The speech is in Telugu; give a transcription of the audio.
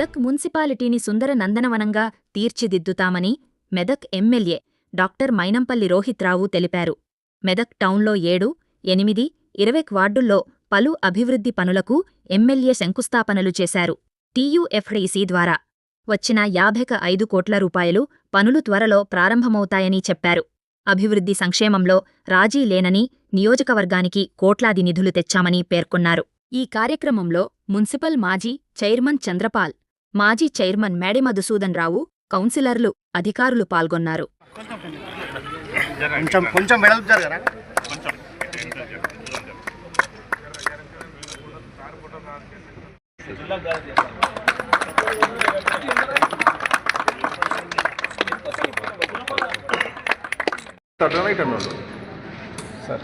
మెదక్ మున్సిపాలిటీని సుందర నందనవనంగా తీర్చిదిద్దుతామని మెదక్ ఎమ్మెల్యే డాక్టర్ మైనంపల్లి రోహిత్రావు తెలిపారు. మెదక్ టౌన్లో 7, 8, 20 వార్డుల్లో పలు అభివృద్ధి పనులకు ఎమ్మెల్యే శంకుస్థాపనలు చేశారు. టీయూఎఫ్డీసీ ద్వారా వచ్చిన 55 కోట్ల రూపాయలు పనులు త్వరలో ప్రారంభమవుతాయని చెప్పారు. అభివృద్ధి సంక్షేమంలో రాజీ లేనని, నియోజకవర్గానికి కోట్లాది నిధులు తెచ్చామని పేర్కొన్నారు. ఈ కార్యక్రమంలో మున్సిపల్ మాజీ చైర్మన్ చంద్రపాల్, మాజీ చైర్మన్ మేడి మధుసూదన్ రావు, కౌన్సిలర్లు, అధికారులు పాల్గొన్నారు. సార్